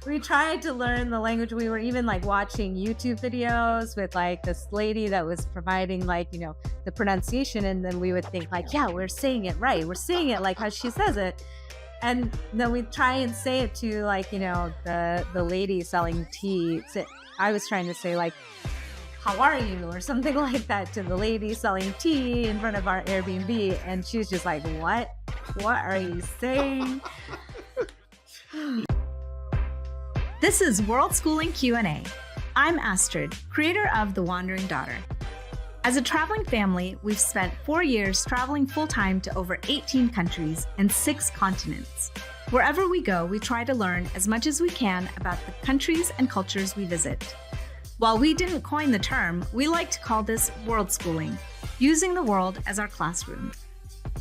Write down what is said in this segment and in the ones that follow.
we tried to learn the language. We were even like watching YouTube videos with like this lady that was providing like, the pronunciation. And then we would think like, yeah, we're saying it right. We're saying it like how she says it. And then we try and say it to like, the lady selling tea. So I was trying to say like, how are you? Or something like that to the lady selling tea in front of our Airbnb. And she's just like, what? What are you saying? This is Worldschooling Q&A. I'm Astrid, creator of The Wandering Daughter. As a traveling family, we've spent 4 years traveling full-time to over 18 countries and 6 continents. Wherever we go, we try to learn as much as we can about the countries and cultures we visit. While we didn't coin the term, we like to call this worldschooling, using the world as our classroom.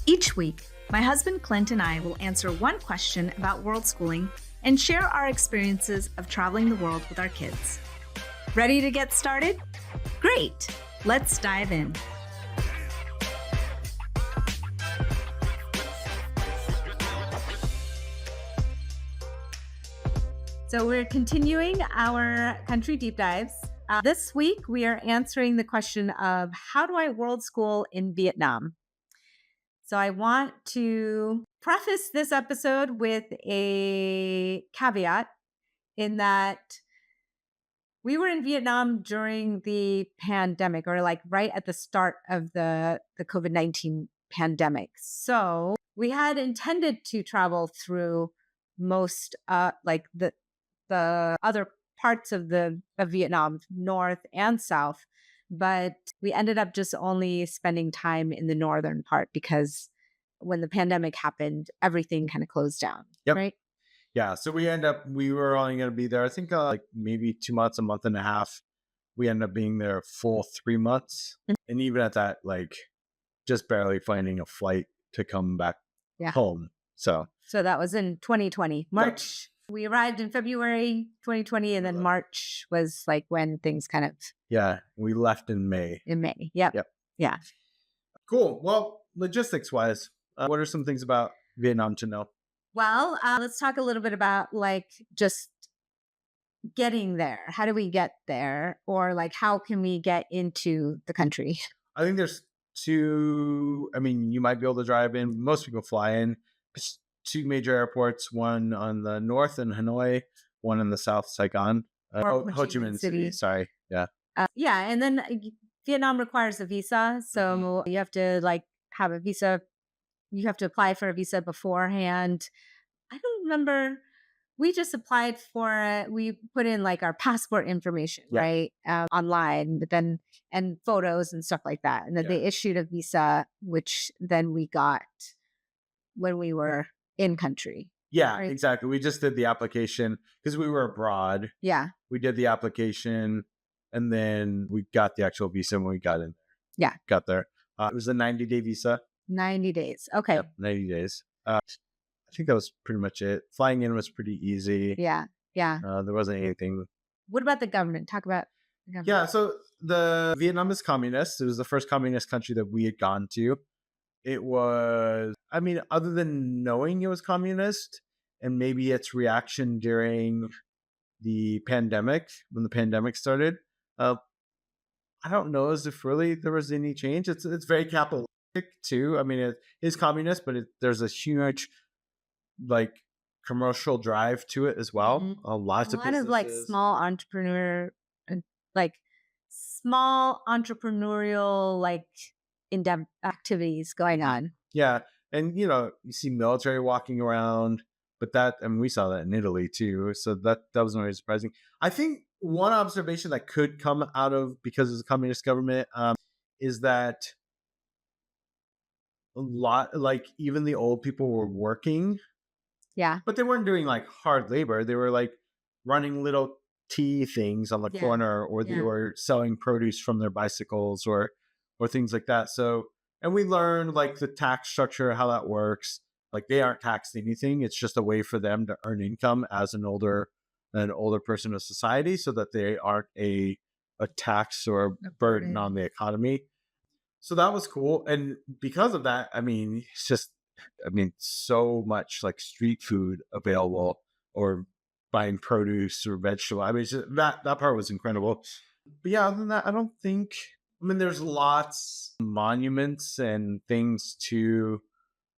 Each week, my husband Clint and I will answer one question about worldschooling and share our experiences of traveling the world with our kids. Ready to get started? Great! Let's dive in. So we're continuing our country deep dives. This week, we are answering the question of how do I world school in Vietnam? So I want to preface this episode with a caveat in that we were in Vietnam during the pandemic, or like right at the start of the COVID-19 pandemic. So we had intended to travel through most like the other parts of Vietnam, north and south, but we ended up just only spending time in the northern part because when the pandemic happened, everything kind of closed down. Yep. Right? Yeah. So we were only going to be there, I think like maybe 2 months, a month and a half. We ended up being there full 3 months. And even at that, like just barely finding a flight to come back home. So that was in 2020, March. Yep. We arrived in February 2020, and then March was like when things kind of... Yeah, we left in May. Yep. Yeah. Cool. Well, logistics-wise, what are some things about Vietnam to know? Well, let's talk a little bit about like just getting there. How do we get there? Or like how can we get into the country? I think there's two... I mean, you might be able to drive in. Most people fly in. 2 major airports, one on the north in Hanoi, one in the south, Saigon. Ho Chi Minh City. Sorry. Yeah. And then Vietnam requires a visa. So you have to like have a visa. You have to apply for a visa beforehand. I don't remember. We just applied for it. We put in like our passport information, right? Online, but then, and photos and stuff like that. And then they issued a visa, which then we got when we were in country. Yeah, right? Exactly. We just did the application because we were abroad. Yeah. We did the application and then we got the actual visa when we got in. Yeah. Got there. It was a 90-day visa. 90 days. Okay. Yep, 90 days. I think that was pretty much it. Flying in was pretty easy. Yeah. Yeah. There wasn't anything. What about the government? Talk about the government. Yeah. So the Vietnam is communist. It was the first communist country that we had gone to. It was, I mean, other than knowing it was communist and maybe its reaction during the pandemic, when the pandemic started, I don't know as if really there was any change. It's very capitalistic too. I mean, it is communist, but there's a huge like commercial drive to it as well. Mm-hmm. A lot of like small entrepreneurial like in-depth activities going on. Yeah. And, you see military walking around, but we saw that in Italy too. So that wasn't really surprising. I think one observation that could come out of, because it's a communist government, is that a lot, like even the old people were working. Yeah. But they weren't doing like hard labor. They were like running little tea things on the corner, or they were selling produce from their bicycles or things like that. So, and we learned like the tax structure, how that works. Like they aren't taxed anything. It's just a way for them to earn income as an older person of society, so that they aren't a tax or a burden on the economy. So that was cool. And because of that, I mean, it's just, so much like street food available, or buying produce or vegetable. I mean, that part was incredible. But yeah, other than that, I don't think. I mean, there's lots of monuments and things to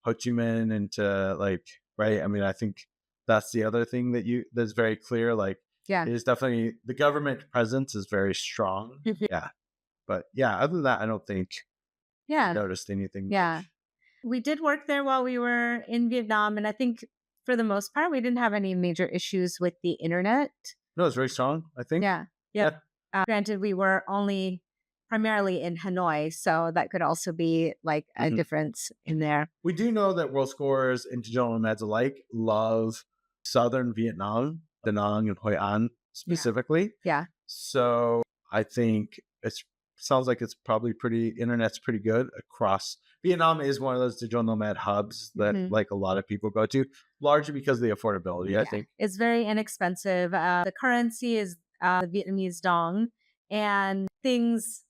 Ho Chi Minh and to like, right. I mean, I think that's the other thing that's very clear. Like, Yeah. it is definitely the government presence is very strong. Yeah, but yeah, other than that, I don't think I noticed anything. Yeah. Much. We did work there while we were in Vietnam. And I think for the most part, we didn't have any major issues with the internet. No, it's very strong. I think. Yeah. Yep. Granted, we were only primarily in Hanoi. So that could also be like a difference in there. We do know that world scorers and digital nomads alike love southern Vietnam, Da Nang and Hoi An specifically. Yeah. So I think sounds like it's probably internet's pretty good across. Vietnam is one of those digital nomad hubs that like a lot of people go to, largely because of the affordability, I think. It's very inexpensive. The currency is the Vietnamese dong, and things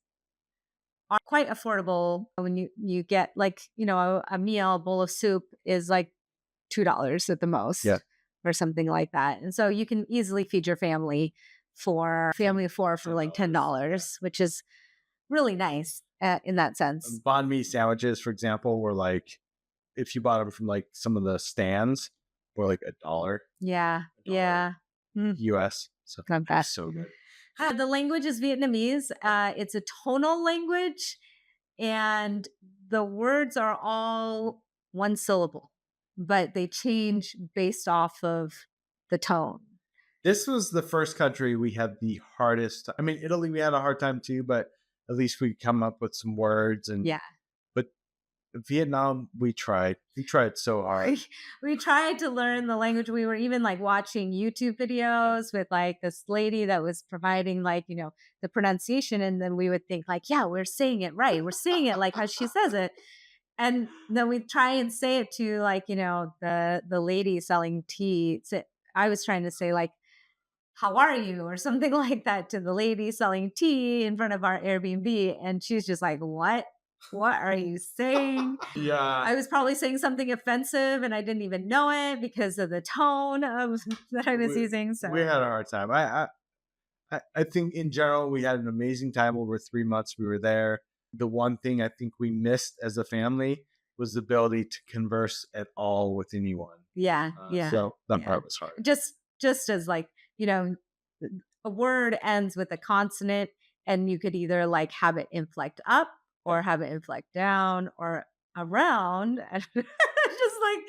are quite affordable when you get like, a meal, a bowl of soup is like $2 at the most or something like that. And so you can easily feed your family for family of four for like $10, which is really nice in that sense. Banh mi sandwiches, for example, were like, if you bought them from like some of the stands, were like $1. Yeah. Yeah. US. So not bad. So good. The language is Vietnamese. It's a tonal language, and the words are all one syllable, but they change based off of the tone. This was the first country we had the hardest. I mean, Italy, we had a hard time too, but at least we come up with some words. And but Vietnam, we tried so hard. We tried to learn the language. We were even like watching YouTube videos with like this lady that was providing like, the pronunciation. And then we would think like, yeah, we're saying it right. We're saying it like how she says it. And then we try and say it to like, the lady selling tea. So I was trying to say like, how are you? Or something like that to the lady selling tea in front of our Airbnb. And she's just like, what are you saying? Yeah. I was probably saying something offensive and I didn't even know it because of the tone that I was using. So we had a hard time. I think in general, we had an amazing time over 3 months we were there. The one thing I think we missed as a family was the ability to converse at all with anyone. Yeah. So that part was hard. Just as like, a word ends with a consonant and you could either like have it inflect up or have it inflect down or around and just like,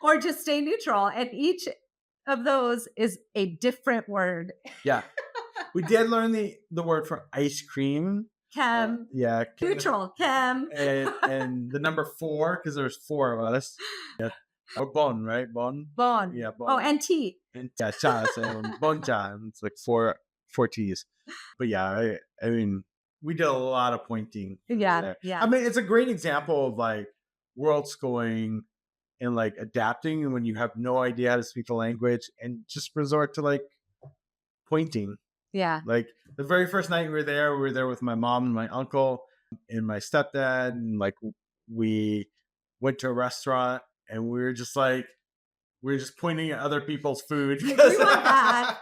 or just stay neutral. And each of those is a different word. Yeah. We did learn the word for ice cream. Chem. Neutral. Chem. And the number 4, because there's 4 of us. Yeah. Or bon, right? Bon. Yeah. Bon. Oh, and tea. And cha, so Bun Cha. It's like 4 T's. But yeah, I mean, we did a lot of pointing. Yeah. I mean, it's a great example of like world schooling and like adapting when you have no idea how to speak the language and just resort to like pointing. Yeah. Like the very first night we were there with my mom and my uncle and my stepdad. And like we went to a restaurant and we were just pointing at other people's food. We want that.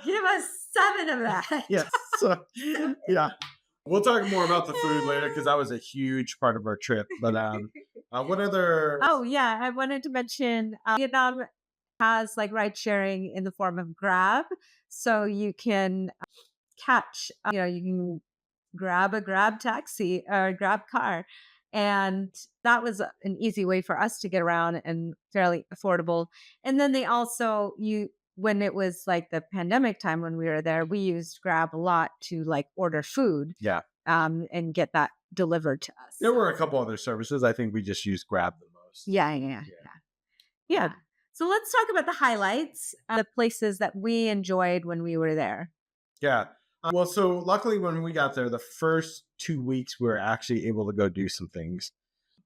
Give us 7 of that. Yes. So, yeah. We'll talk more about the food later because that was a huge part of our trip. But what other? Oh yeah, I wanted to mention Vietnam has like ride sharing in the form of Grab, so you can catch. You can grab a Grab taxi or a Grab car, and that was an easy way for us to get around and fairly affordable. And then they also when it was like the pandemic time when we were there, we used Grab a lot to like order food. Yeah. And get that delivered to us. There were a couple other services. I think we just used Grab the most. Yeah. So let's talk about the highlights, the places that we enjoyed when we were there. Yeah. Well, so luckily when we got there, the first 2 weeks, we were actually able to go do some things.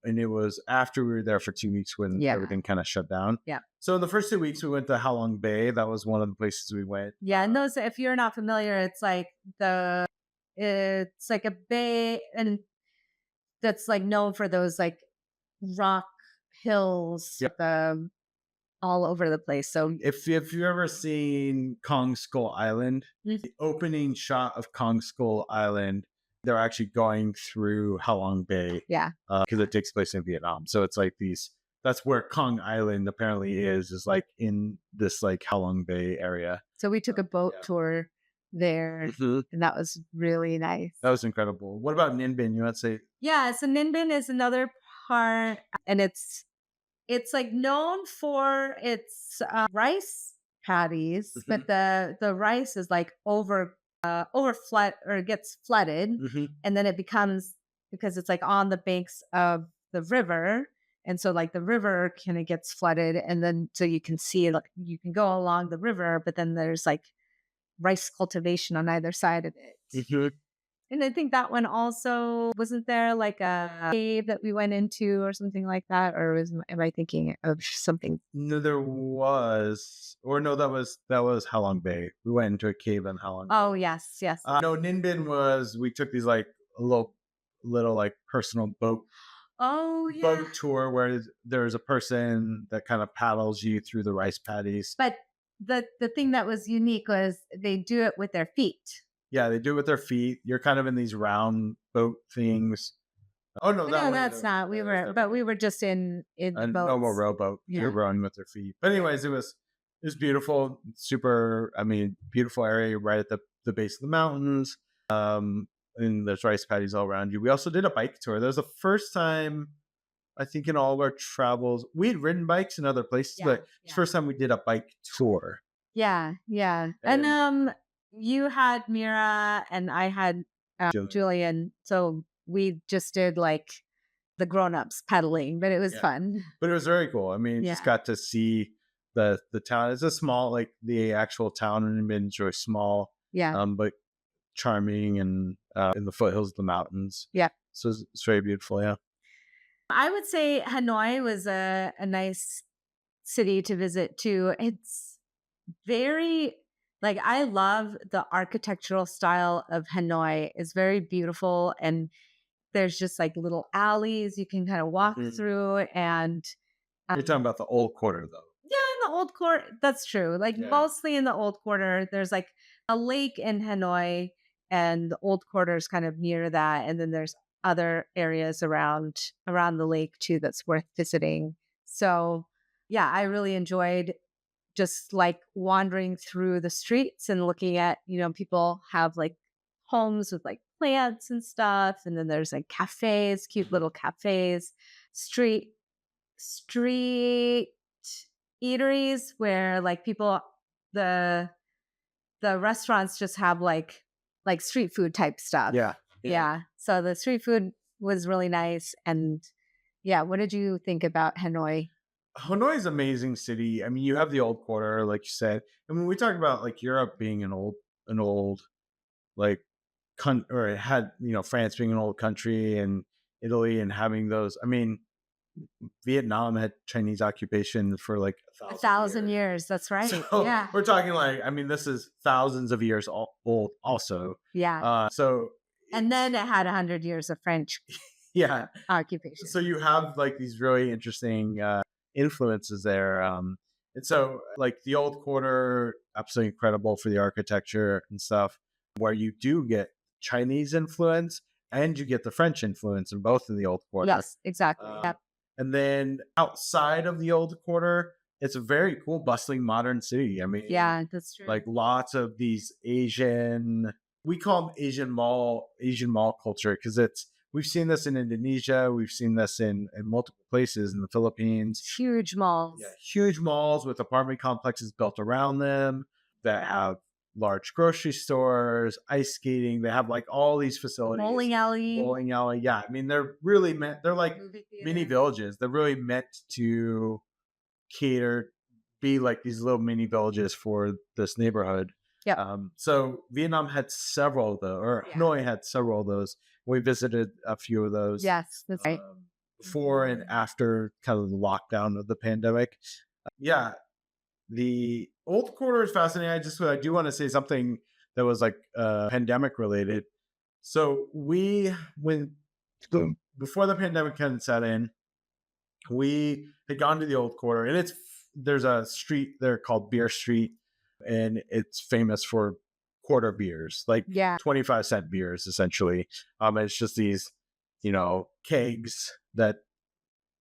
And it was after we were there for 2 weeks when everything kind of shut down. Yeah. So in the first 2 weeks, we went to Ha Long Bay. That was one of the places we went. Yeah. And those, if you're not familiar, it's like a bay and that's like known for those like rock hills. Yep. all over the place. So if you've ever seen Kong Skull Island, the opening shot of Kong Skull Island, they're actually going through Halong Bay. Yeah. Because it takes place in Vietnam. So it's like that's where Kong Island apparently is like in this like Halong Bay area. So we took a boat tour there, and that was really nice. That was incredible. What about Ninh Binh? You want to say? Yeah, so Ninh Binh is another part, and it's like known for its rice patties, but the rice is like over flood, or it gets flooded, and then it becomes, because it's like on the banks of the river, and so like the river kind of gets flooded, and then so you can see, like you can go along the river, but then there's like rice cultivation on either side of it. And I think that one also, wasn't there like a cave that we went into or something like that? Or am I thinking of something? No, there was, or no, that was Halong Bay. We went into a cave in Halong Bay. Oh, yes, yes. No, Ninh Binh was, we took these like a little like personal boat tour where there's a person that kind of paddles you through the rice paddies. But the thing that was unique was they do it with their feet. Yeah, they do it with their feet. You're kind of in these round boat things. Oh no, that's not. We were just in a boats. normal rowboat. Yeah. You're rowing with their feet. But anyways, it was beautiful. Super. I mean, beautiful area right at the base of the mountains. And there's rice paddies all around you. We also did a bike tour. That was the first time, I think, in all of our travels. We had ridden bikes in other places, but it's the first time we did a bike tour. Yeah. And you had Mira and I had Julian. So we just did like the grown-ups pedaling, but it was fun. But it was very cool. I mean, just got to see the town. It's a small, like the actual town in Ninh Binh is really small. Yeah. But charming and in the foothills of the mountains. Yeah. So it's very beautiful. Yeah. I would say Hanoi was a nice city to visit too. It's very, like, I love the architectural style of Hanoi. It's very beautiful, and there's just like little alleys you can kind of walk through. And you're talking about the old quarter, though. Yeah, in the old quarter. That's true. Like mostly in the old quarter, there's like a lake in Hanoi, and the old quarter is kind of near that. And then there's other areas around the lake too that's worth visiting. So yeah, I really enjoyed just like wandering through the streets and looking at, people have like homes with like plants and stuff. And then there's like cafes, cute little cafes, street eateries where like people, the restaurants just have like street food type stuff. Yeah. So the street food was really nice. And yeah, what did you think about Hanoi? Hanoi is an amazing city. I mean, you have the old quarter, like you said. I mean, we talk about like Europe being an old like or it had, France being an old country and Italy and having those. I mean, Vietnam had Chinese occupation for like 1,000 years. That's right. So yeah. We're talking like, I mean, this is thousands of years old also. Yeah. And then it had 100 years of French occupation. So you have like these really interesting influences there. And so like the old quarter, absolutely incredible for the architecture and stuff, where you do get Chinese influence and you get the French influence in both in the old quarter. Yes, exactly. Yep. And then outside of the old quarter, it's a very cool, bustling, modern city. I mean, yeah, that's true. Like lots of these Asian, we call them Asian mall culture, because we've seen this in Indonesia, we've seen this in multiple places in the Philippines. Huge malls. Yeah, huge malls with apartment complexes built around them that have large grocery stores, ice skating. They have like all these facilities. Bowling alley. Yeah. I mean, they're really meant, they're like mini villages. They're really meant to be like these little mini villages for this neighborhood. Yeah. So Vietnam had several of those, or Hanoi had several of those. We visited a few of those. Yes, that's right. Before and after kind of the lockdown of the pandemic. The old quarter is fascinating. I do want to say something that was like pandemic related. So before the pandemic kind of set in, we had gone to the old quarter, and it's there's a street there called Beer Street, and it's famous for quarter beers, like 25-cent beers, essentially. It's just these, kegs that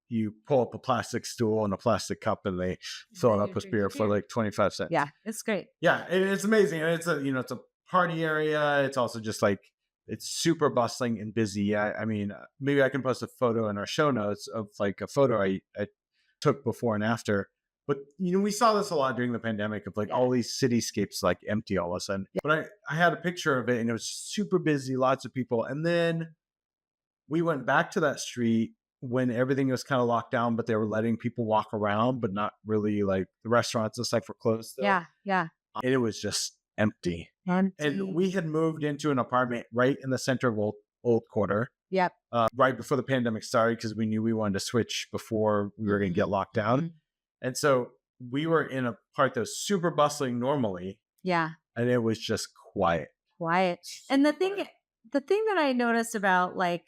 you pull up a plastic stool and a plastic cup, and they fill it up with beer for like 25 cents. Yeah, it's great. Yeah, it's amazing. And it's a party area. It's also just like, it's super bustling and busy. I mean, maybe I can post a photo in our show notes of like a photo I took before and after. But we saw this a lot during the pandemic of like all these cityscapes like empty all of a sudden. Yeah. But I had a picture of it, and it was super busy, lots of people. And then we went back to that street when everything was kind of locked down, but they were letting people walk around, but not really, like the restaurants and stuff were closed still. Yeah. And it was just empty. And we had moved into an apartment right in the center of Old Quarter. Yep. Right before the pandemic started, because we knew we wanted to switch before we were going to get locked down. Mm-hmm. And so we were in a part that was super bustling normally. Yeah. And it was just quiet. And the thing that I noticed about, like,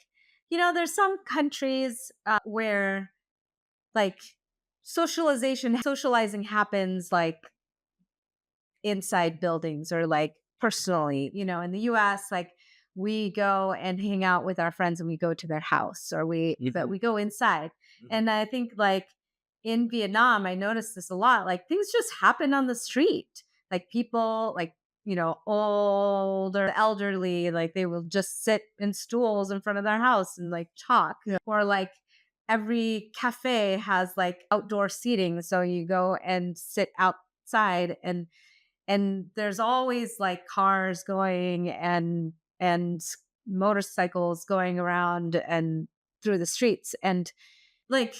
there's some countries where like socializing happens like inside buildings or like personally, in the US, like we go and hang out with our friends and we go to their house, or but we go inside. Mm-hmm. And I think like in Vietnam, I noticed this a lot, like things just happen on the street. Like people like, older, elderly, like they will just sit in stools in front of their house and like talk. Yeah. Or like every cafe has like outdoor seating. So you go and sit outside, and there's always like cars going and motorcycles going around and through the streets. And like,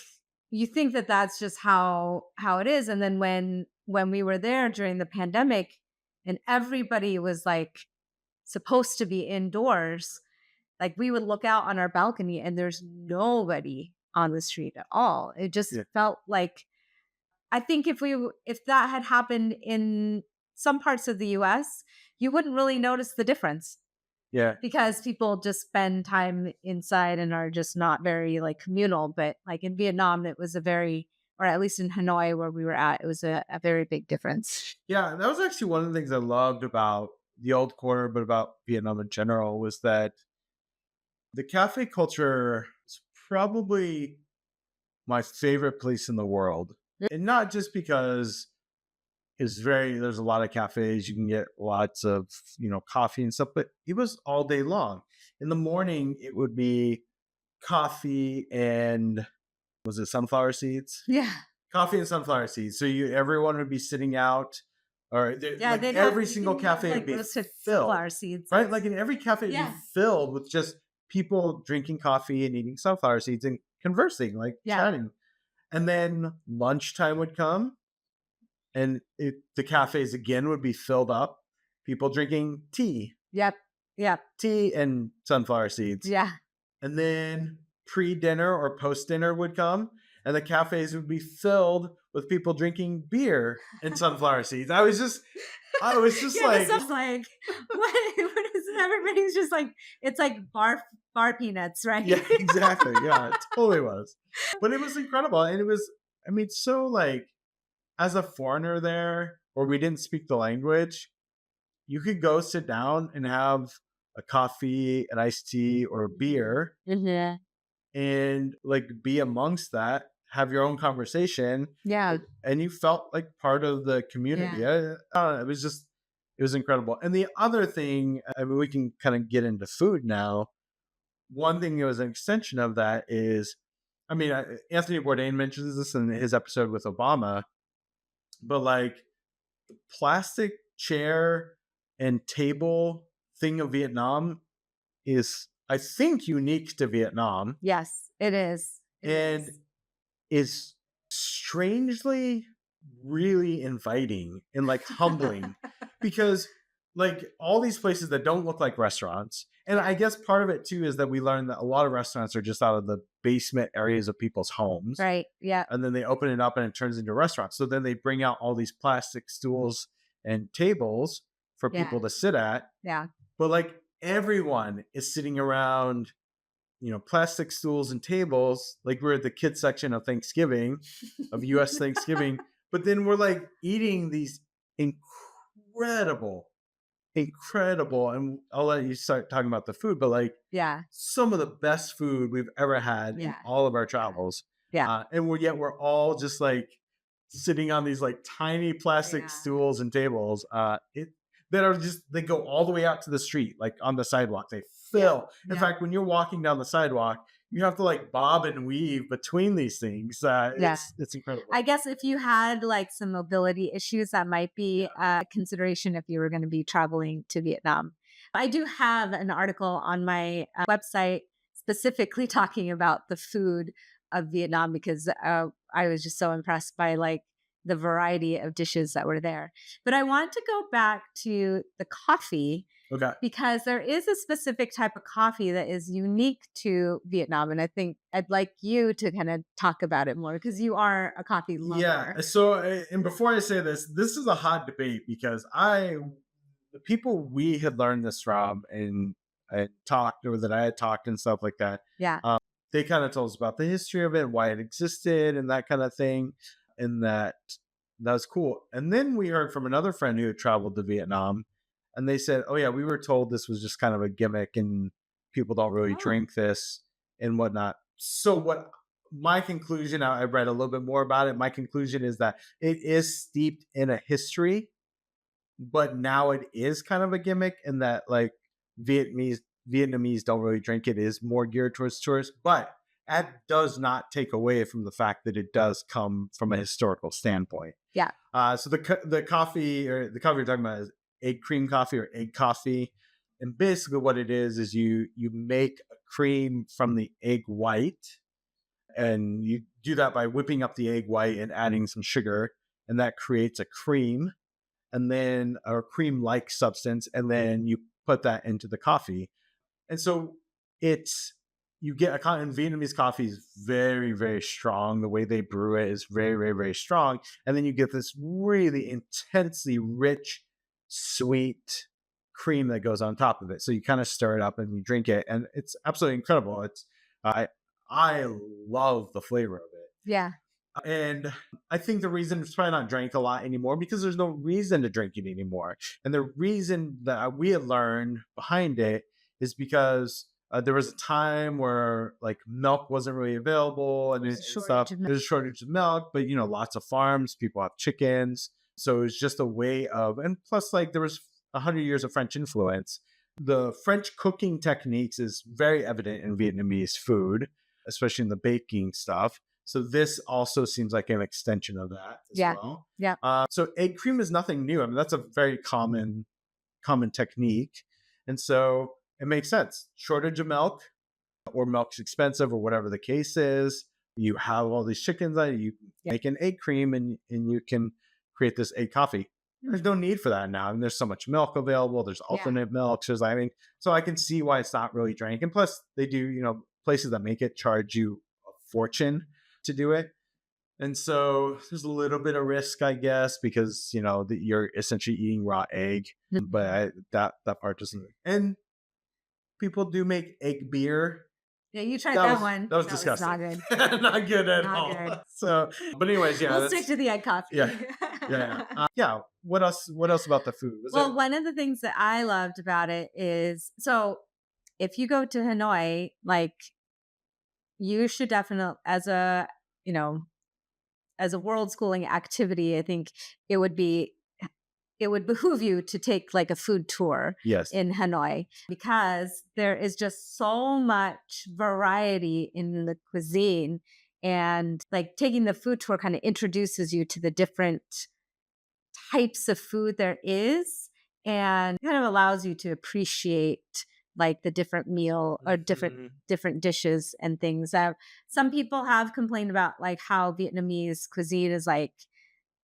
you think that that's just how it is. And then when we were there during the pandemic, and everybody was like supposed to be indoors, like we would look out on our balcony and there's nobody on the street at all. It just felt like, I think if that had happened in some parts of the US, you wouldn't really notice the difference. Yeah. Because people just spend time inside and are just not very like communal. But like in Vietnam, it was or at least in Hanoi where we were at, it was a very big difference. Yeah, that was actually one of the things I loved about the Old Quarter, but about Vietnam in general, was that the cafe culture is probably my favorite place in the world. And not just because there's a lot of cafes, you can get lots of, coffee and stuff, but it was all day long. In the morning, it would be coffee and, was it sunflower seeds? Yeah. Coffee and sunflower seeds. So everyone would be sitting out, or like every single cafe would be filled. Sunflower seeds. Right? Like in every cafe, it'd be filled with just people drinking coffee and eating sunflower seeds and conversing, like chatting. And then lunchtime would come, and the cafes again would be filled up. People drinking tea. Yep. Tea and sunflower seeds. Yeah. And then pre-dinner or post-dinner would come, and the cafes would be filled with people drinking beer and sunflower seeds. I was just like, what is everybody's just like, it's like bar peanuts, right? Yeah, exactly. Yeah, it totally was. But it was incredible. And it was, so like, as a foreigner there, or we didn't speak the language, you could go sit down and have a coffee, an iced tea, or a beer, and like be amongst that, have your own conversation. Yeah. And you felt like part of the community. Yeah. It was incredible. And the other thing, we can kind of get into food now. One thing that was an extension of that is, Anthony Bourdain mentions this in his episode with Obama, but like the plastic chair and table thing of Vietnam is, I think, unique to Vietnam. Yes, it is. And is strangely really inviting and like humbling because like all these places that don't look like restaurants. And I guess part of it too is that we learned that a lot of restaurants are just out of the basement areas of people's homes. Right. Yeah. And then they open it up and it turns into a restaurant. So then they bring out all these plastic stools and tables for people to sit at. Yeah. But like everyone is sitting around, plastic stools and tables. Like we're at the kids section of Thanksgiving, of US Thanksgiving, But then we're like eating these incredible, incredible, and I'll let you start talking about the food, but like Yeah. some of the best food we've ever had in Yeah. all of our travels. Yeah. And we're all just like sitting on these like tiny plastic stools and tables. That are just, they go all the way out to the street, like on the sidewalk. They fill. In fact, when you're walking down the sidewalk, you have to like bob and weave between these things. It's incredible. I guess if you had like some mobility issues, that might be a consideration if you were going to be traveling to Vietnam. I do have an article on my website specifically talking about the food of Vietnam because I was just so impressed by like the variety of dishes that were there. But I want to go back to the coffee. Okay. Because there is a specific type of coffee that is unique to Vietnam. And I think I'd like you to kind of talk about it more because you are a coffee lover. Yeah. So, and before I say this is a hot debate because the people we had learned this from and I talked, or that I had talked and stuff like that. Yeah. They kind of told us about the history of it, why it existed and that kind of thing. And that was cool. And then we heard from another friend who had traveled to Vietnam. And they said, oh, yeah, we were told this was just kind of a gimmick and people don't really drink this and whatnot. So what my conclusion, I read a little bit more about it. My conclusion is that it is steeped in a history, but now it is kind of a gimmick and that like Vietnamese don't really drink it. It is more geared towards tourists, but that does not take away from the fact that it does come from a historical standpoint. Yeah. So the coffee, or the coffee you're talking about, is egg cream coffee or egg coffee. And basically what it is you make a cream from the egg white, and you do that by whipping up the egg white and adding some sugar, and that creates a cream, and then a cream-like substance, and then you put that into the coffee. And so you get and Vietnamese coffee is very, very strong. The way they brew it is very, very, very strong. And then you get this really intensely rich, sweet cream that goes on top of it. So you kind of stir it up and you drink it, and it's absolutely incredible. I love the flavor of it. Yeah. And I think the reason it's probably not drank a lot anymore because there's no reason to drink it anymore. And the reason that we had learned behind it is because there was a time where like milk wasn't really available and stuff. There's a shortage of milk, but lots of farms, people have chickens. So it was just a way of, and plus like there was 100 years of French influence. The French cooking techniques is very evident in Vietnamese food, especially in the baking stuff. So this also seems like an extension of that as well. Yeah. So egg cream is nothing new. I mean, that's a very common technique. And so it makes sense. Shortage of milk, or milk's expensive, or whatever the case is. You have all these chickens, you make an egg cream and you can create this egg coffee. There's no need for that now. I mean, there's so much milk available. There's alternate milks. So I can see why it's not really drank. And plus they do, places that make it charge you a fortune to do it. And so there's a little bit of risk, I guess, because, you're essentially eating raw egg, but that part doesn't. And people do make egg beer. Yeah, you tried that one. That was disgusting. Not good. Not good at all. Good. So, but anyways, we'll stick to the egg coffee. Yeah. What else about the food? One of the things that I loved about it is, so if you go to Hanoi, like you should definitely, as a world schooling activity, I think it would behoove you to take like a food tour in Hanoi, because there is just so much variety in the cuisine, and like taking the food tour kind of introduces you to the different types of food there is, and kind of allows you to appreciate like the different meal or different dishes and things. Some people have complained about like how Vietnamese cuisine is like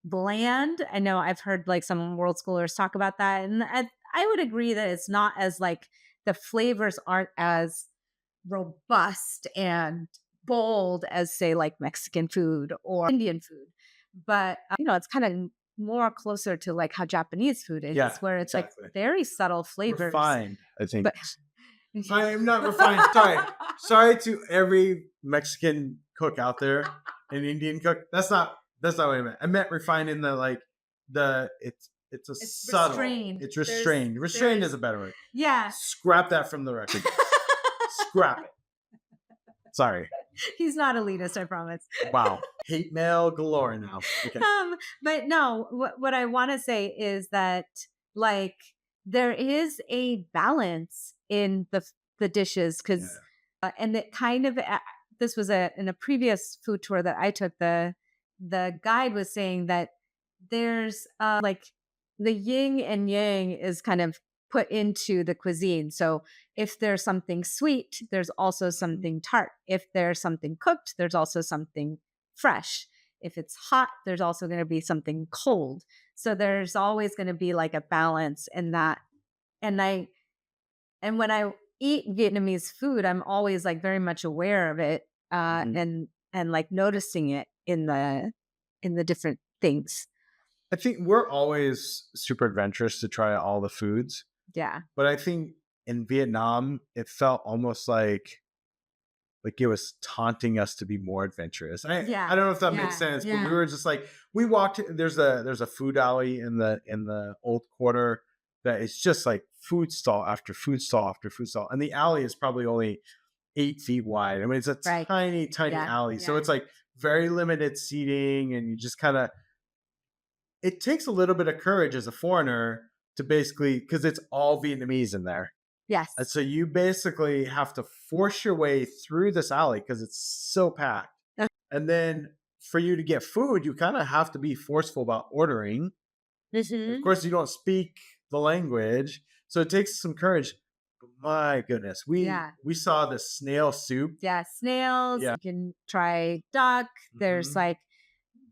bland. I know I've heard like some world schoolers talk about that, and I would agree that it's not as like, the flavors aren't as robust and bold as say like Mexican food or Indian food, but it's kind of more closer to like how Japanese food is, where it's like very subtle flavors. Refined, I think. But I am not refined. Sorry to every Mexican cook out there, an Indian cook. That's not That's not what I meant. I meant refined in the like it's a subtle. Restrained. It's restrained. Restrained is a better word. Yeah. Scrap that from the record. Scrap it. Sorry. He's not elitist, I promise. Wow. Hate mail galore now. Okay. But no, what I want to say is that like there is a balance in the dishes because and it kind of this was in a previous food tour that I took, the guide was saying that there's like the yin and yang is kind of put into the cuisine. So if there's something sweet, there's also something tart. If there's something cooked, there's also something fresh. If it's hot, there's also going to be something cold. So there's always going to be like a balance in that. And when I eat Vietnamese food, I'm always like very much aware of it and like noticing it in the different things. I think we're always super adventurous to try all the foods. Yeah. But I think in Vietnam, it felt almost like it was taunting us to be more adventurous. I don't know if that makes sense, but we were just like, we walked, there's a food alley in the old quarter that is just like food stall after food stall after food stall. And the alley is probably only 8 feet wide. I mean, it's a tiny alley. So it's like very limited seating, and you just kind of, it takes a little bit of courage as a foreigner to basically, because it's all Vietnamese in there. Yes. And so you basically have to force your way through this alley because it's so packed. Okay. And then for you to get food, you kind of have to be forceful about ordering. Mm-hmm. Of course, you don't speak the language, so it takes some courage. But my goodness, we saw the snail soup. Yeah, snails. Yeah. You can try duck. There's like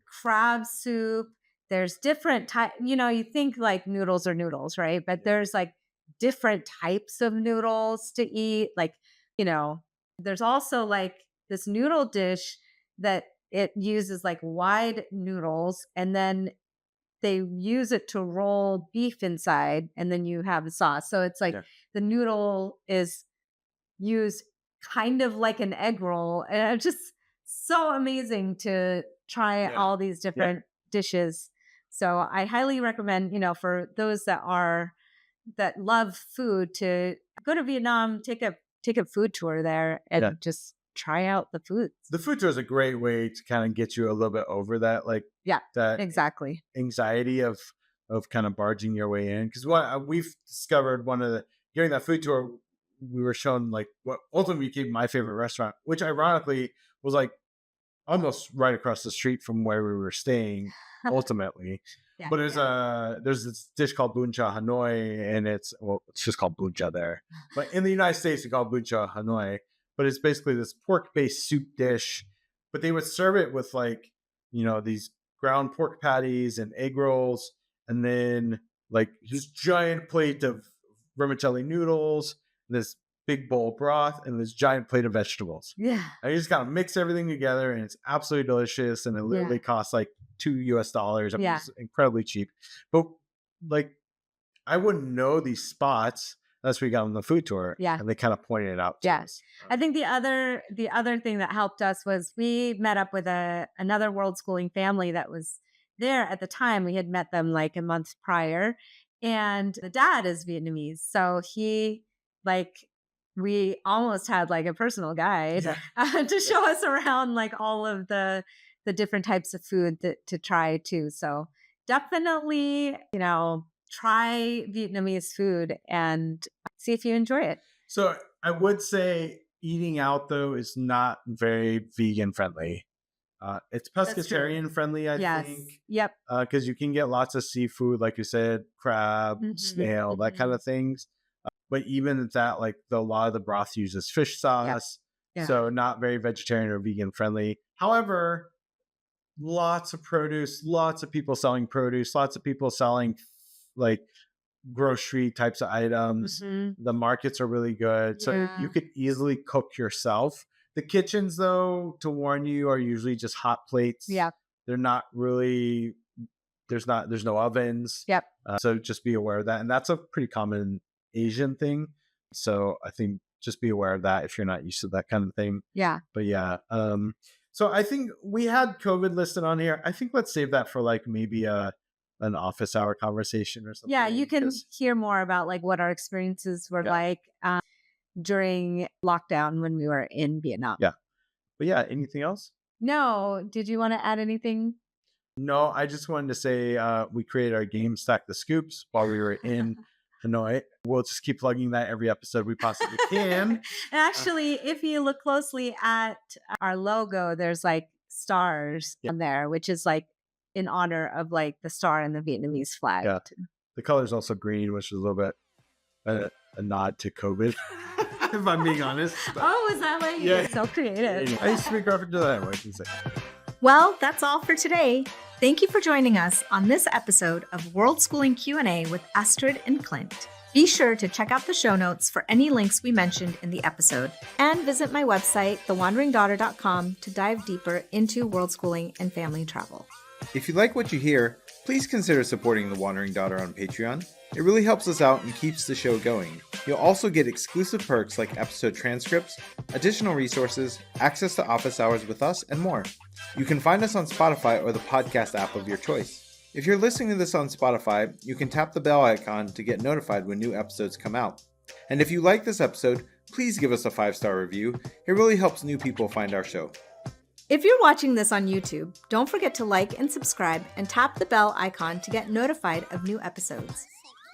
crab soup. There's different types. You know, you think like noodles are noodles, right? But there's like different types of noodles to eat. Like, you know, there's also like this noodle dish that it uses like wide noodles, and then they use it to roll beef inside, and then you have the sauce. So it's like the noodle is used kind of like an egg roll. And it's just so amazing to try all these different dishes. So I highly recommend, you know, for those that love food, to go to Vietnam, take a food tour there and just try out the foods. The food tour is a great way to kind of get you a little bit over that, like that exactly anxiety of kind of barging your way in. Because what we've discovered, during that food tour, we were shown like what ultimately became my favorite restaurant, which ironically was like almost right across the street from where we were staying ultimately. But there's this dish called Bun Cha Hanoi, and it's just called Bun Cha there. But in the United States, we call it Bun Cha Hanoi. But it's basically this pork-based soup dish. But they would serve it with like, you know, these ground pork patties and egg rolls, and then like this giant plate of vermicelli noodles, this big bowl of broth, and this giant plate of vegetables. Yeah. And you just kind of mix everything together, and it's absolutely delicious. And it literally costs like $2. I mean, it's incredibly cheap. But like, I wouldn't know these spots unless we got on the food tour. Yeah. And they kind of pointed it out to us. I think the other thing that helped us was we met up with another Worldschooling family that was there at the time. We had met them like a month prior, and the dad is Vietnamese. So we almost had like a personal guide to show us around like all of the different types of food to try too. So definitely, you know, try Vietnamese food and see if you enjoy it. So I would say eating out though is not very vegan friendly. It's pescatarian friendly, I think. Yep. Because you can get lots of seafood, like you said, crab, snail, that kind of things. But even at that, like a lot of the broth uses fish sauce. Yeah. So not very vegetarian or vegan friendly. However, lots of produce, lots of people selling produce, lots of people selling like grocery types of items. The markets are really good. So you could easily cook yourself. The kitchens, though, to warn you, are usually just hot plates. Yeah. They're not really, there's no ovens. Yep. So just be aware of that. And that's a pretty common Asian thing. So I think just be aware of that if you're not used to that kind of thing. Yeah. But yeah. So I think we had COVID listed on here. I think let's save that for like maybe an office hour conversation or something. Yeah, you can hear more about like what our experiences were like during lockdown when we were in Vietnam. Yeah. But yeah, anything else? No. Did you want to add anything? No, I just wanted to say we created our game Stack the Scoops while we were in Hanoi. We'll just keep plugging that every episode we possibly can. And actually, if you look closely at our logo, there's like stars on there, which is like in honor of like the star in the Vietnamese flag. Yeah. The color is also green, which is a little bit a nod to COVID, if I'm being honest. But, oh, is that why you're so creative? I used to be graphic designer, I can say. Well, that's all for today. Thank you for joining us on this episode of Worldschooling Q&A with Astrid and Clint. Be sure to check out the show notes for any links we mentioned in the episode, and visit my website, thewanderingdaughter.com, to dive deeper into world schooling and family travel. If you like what you hear, please consider supporting The Wandering Daughter on Patreon. It really helps us out and keeps the show going. You'll also get exclusive perks like episode transcripts, additional resources, access to office hours with us, and more. You can find us on Spotify or the podcast app of your choice. If you're listening to this on Spotify, you can tap the bell icon to get notified when new episodes come out. And if you like this episode, please give us a 5-star review. It really helps new people find our show. If you're watching this on YouTube, don't forget to like and subscribe and tap the bell icon to get notified of new episodes.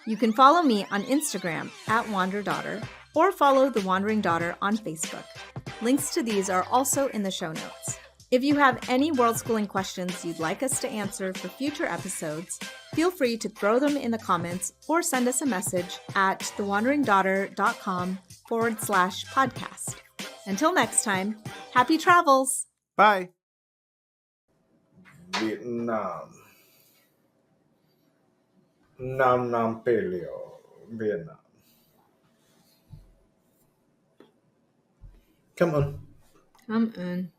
You can follow me on Instagram @WanderDaughter or follow The Wandering Daughter on Facebook. Links to these are also in the show notes. If you have any world schooling questions you'd like us to answer for future episodes, feel free to throw them in the comments or send us a message at thewanderingdaughter.com/podcast. Until next time, happy travels! Bye! Vietnam. Nam Nam Paleo. Vietnam. Come on. Come on.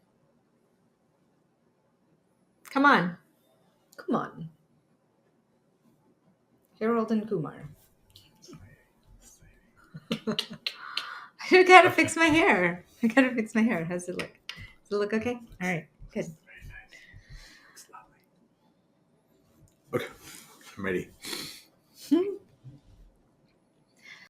Come on. Come on. Harold and Kumar. I gotta fix my hair. How's it look? Does it look okay? All right. Good. Okay. I'm ready.